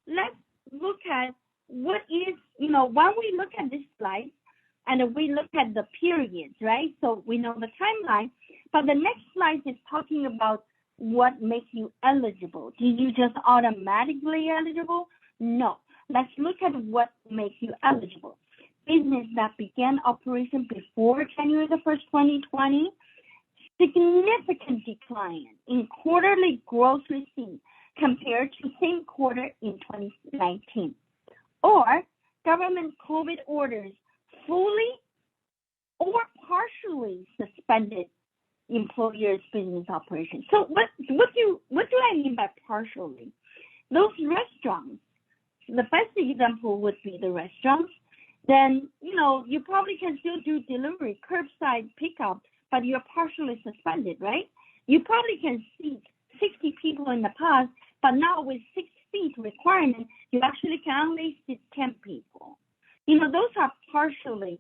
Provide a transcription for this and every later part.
let's look at what is, when we look at this slide and we look at the periods, right? So we know the timeline, but the next slide is talking about what makes you eligible. Did you just automatically eligible? No. Let's look at what makes you eligible. Business that began operation before January the 1st, 2020, significant decline in quarterly gross receipts compared to same quarter in 2019. Or government COVID orders fully or partially suspended employers' business operations. So what do I mean by partially? Those restaurants, the best example would be the restaurants. Then, you probably can still do delivery, curbside pickup, but you're partially suspended, right? You probably can seat 60 people in the past, but now with 6 feet requirement, you actually can only seat 10 people. Those are partially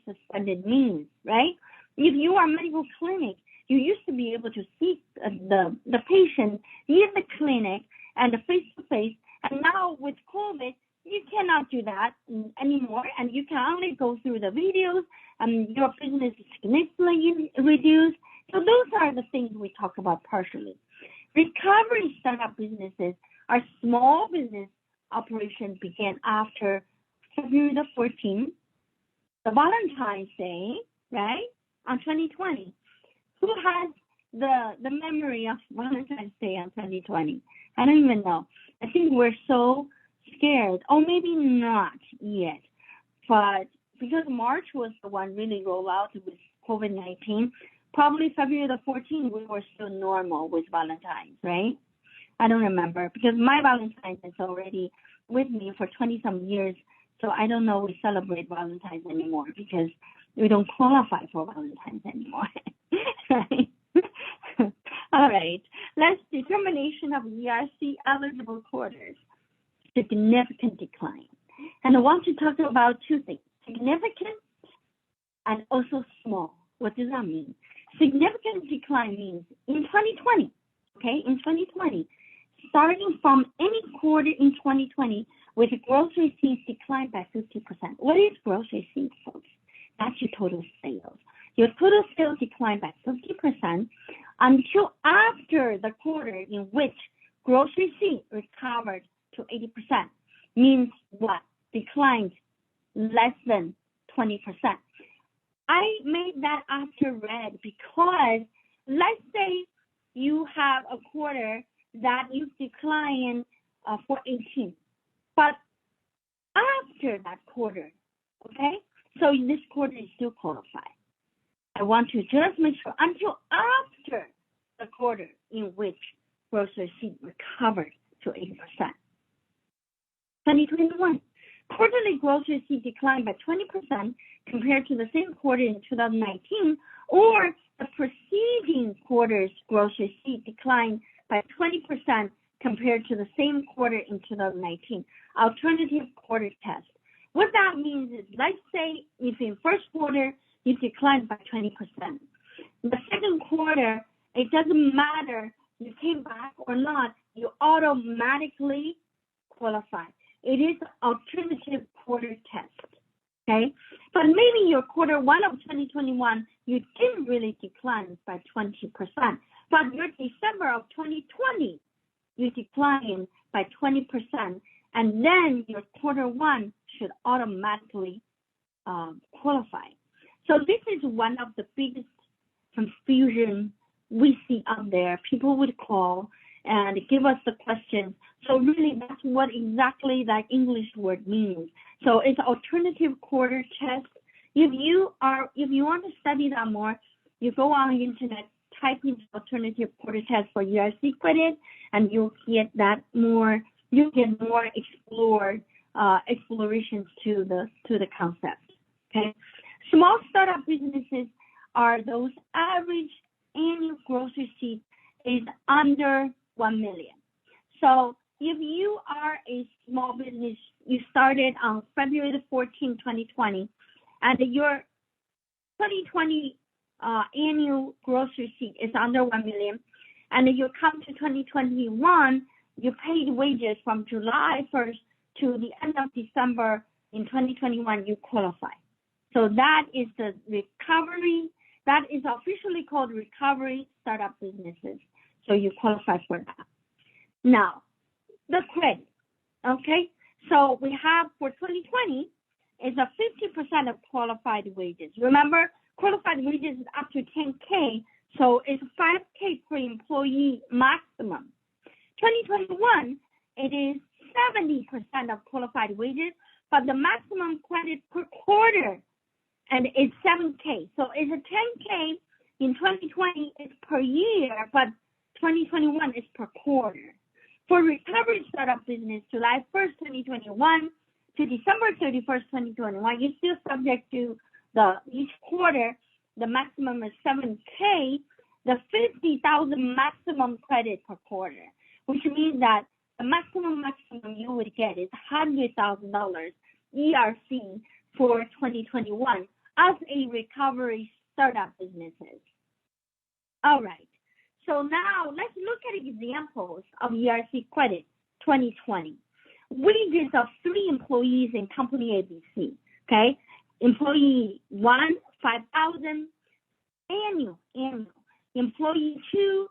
suspended means, right? If you are a medical clinic, you used to be able to see the patient in the clinic and face-to-face, and now with COVID, you cannot do that anymore, and you can only go through the videos, and your business is significantly reduced. So those are the things we talk about partially. Recovery startup businesses are small business operations began after February the 14th, the Valentine's Day, right, on 2020. Who has the memory of Valentine's Day on 2020? I don't even know. I think we're so scared, or maybe not yet, but because March was the one really rolled out with COVID-19, probably February the 14th, we were still normal with Valentine's, right? I don't remember, because my Valentine's is already with me for 20-some years, so I don't know we celebrate Valentine's anymore because we don't qualify for Valentine's anymore, right? All right, let's determination of ERC eligible quarters. Significant decline. And I want to talk about two things, significant and also small. What does that mean? Significant decline means in 2020, in 2020, starting from any quarter in 2020 with gross receipts declined by 50%. What is gross receipts, folks? That's your total sales. Your total sales declined by 50% until after the quarter in which gross receipts recovered to 80%, means what? Declined less than 20%. I made that after red because let's say you have a quarter that you decline for 18, but after that quarter, so this quarter is still qualified. I want to just make sure until after the quarter in which gross receipts recovered to 80%. 2021, quarterly gross receipts declined by 20% compared to the same quarter in 2019, or the preceding quarter's gross receipts declined by 20% compared to the same quarter in 2019. Alternative quarter test. What that means is, let's say if in first quarter you declined by 20%. The second quarter, it doesn't matter you came back or not, you automatically qualify. It is alternative quarter test, But maybe your quarter one of 2021, you didn't really decline by 20%, but your December of 2020, you declined by 20%, and then your quarter one should automatically qualify. So this is one of the biggest confusion we see out there. People would call and give us the question. So really, that's what exactly that English word means. So it's alternative quarter test. If you want to study that more, you go on the internet, type in alternative quarter test for ERC credit, and you'll get that more. You get more explorations to the concept. Small startup businesses are those average annual gross receipt is under 1 million. So if you are a small business, you started on February the 14th, 2020, and your 2020 annual gross receipt is under 1 million, and you come to 2021, you paid wages from July 1st to the end of December in 2021, you qualify. So that is the recovery. That is officially called recovery startup businesses. So you qualify for that. Now, the credit, okay? So we have for 2020 is a 50% of qualified wages. Remember, qualified wages is up to 10K, so it's 5K per employee maximum. 2021, it is 70% of qualified wages, but the maximum credit per quarter, and it's 7K. So it's a 10K in 2020 is per year, but 2021 is per quarter. For recovery startup business, July 1st, 2021 to December 31st, 2021, you're still subject to each quarter, the maximum is 7K, the 50,000 maximum credit per quarter, which means that the maximum you would get is $100,000 ERC for 2021 as a recovery startup businesses. All right. So now let's look at examples of ERC credit 2020. Wages of 3 employees in company ABC, okay? Employee 1, 5,000, annual. Employee 2,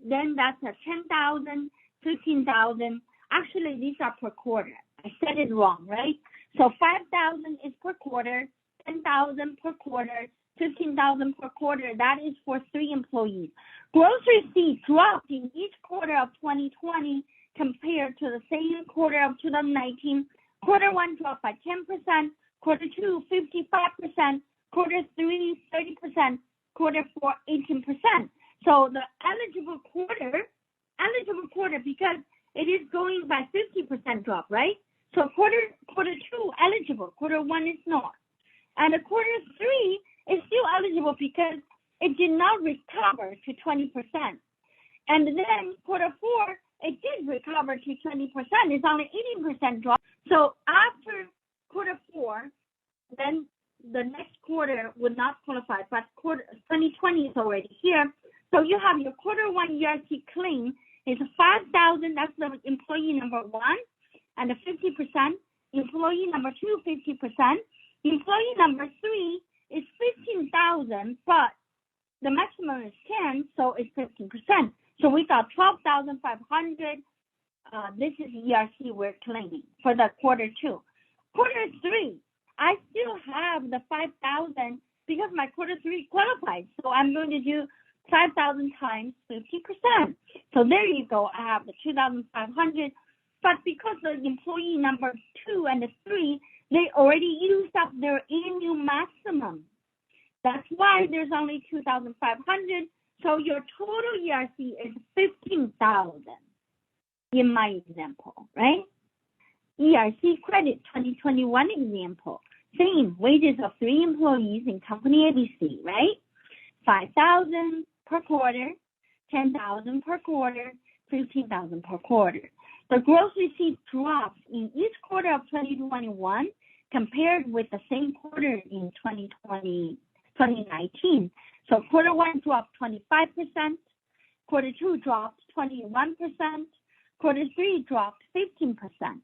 then that's a 10,000, 15,000. Actually, these are per quarter. I said it wrong, right? So 5,000 is per quarter, 10,000 per quarter, 15,000 per quarter. That is for 3 employees. Gross receipts dropped in each quarter of 2020 compared to the same quarter of 2019. Quarter 1 dropped by 10%, quarter 2 55%, quarter 3 30%, quarter 4 18%. So the eligible quarter because it is going by 50% drop, right? So quarter 2 eligible, quarter 1 is not. And the quarter 3 is still eligible because it did not recover to 20%. And then quarter 4, it did recover to 20%. It's only 18% drop. So after quarter 4, then the next quarter would not qualify, but quarter 2020 is already here. So you have your quarter 1 ERC claim is 5,000. That's the employee number 1, and the 50%. Employee number 2, 50%. Employee number 3 is 15,000, but the maximum is 10, so it's 15%. So we got 12,500. This is ERC we're claiming for the quarter 2. Quarter 3, I still have the 5,000 because my quarter 3 qualified. So I'm going to do 5,000 times 50%. So there you go. I have the 2,500. But because the employee number 2 and the 3, they already used up their annual maximum. That's why there's only 2,500. So your total ERC is 15,000 in my example, right? ERC credit 2021 example. Same, wages of 3 employees in company ABC, right? 5,000 per quarter, 10,000 per quarter, 15,000 per quarter. The gross receipts dropped in each quarter of 2021 compared with the same quarter in 2019. So quarter 1 dropped 25%, quarter 2 dropped 21%, quarter 3 dropped 15%.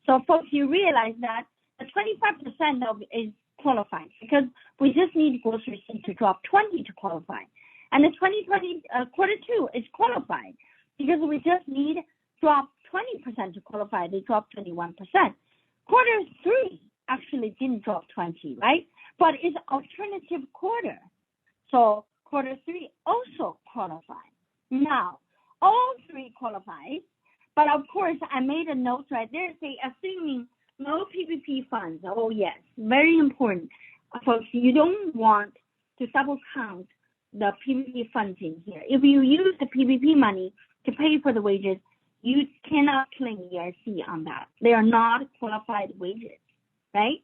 So folks, you realize that the 25% of is qualified because we just need gross receipt to drop 20 to qualify. And the 2020 quarter 2 is qualified because we just need drop 20% to qualify. They dropped 21%. Quarter 3 actually didn't drop 20, right? But it's alternative quarter. So quarter 3 also qualified. Now, all 3 qualified, but of course I made a note right there say assuming no PPP funds. Oh yes, very important. Folks, you don't want to double count the PPP funds in here. If you use the PPP money to pay for the wages, you cannot claim ERC on that. They are not qualified wages, right?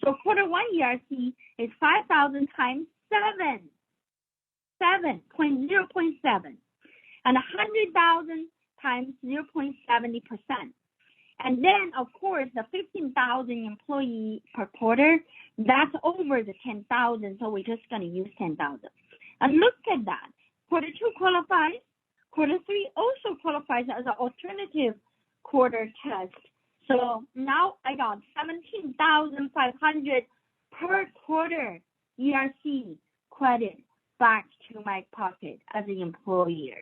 So quarter 1 ERC is 5,000 times 0.7, and 100,000 times 0.70%. And then, of course, the 15,000 employee per quarter, that's over the 10,000, so we're just going to use 10,000. And look at that. Quarter 2 qualifies, quarter 3 also qualifies as an alternative quarter test. So now I got $17,500 per quarter ERC credit back to my pocket as an employer.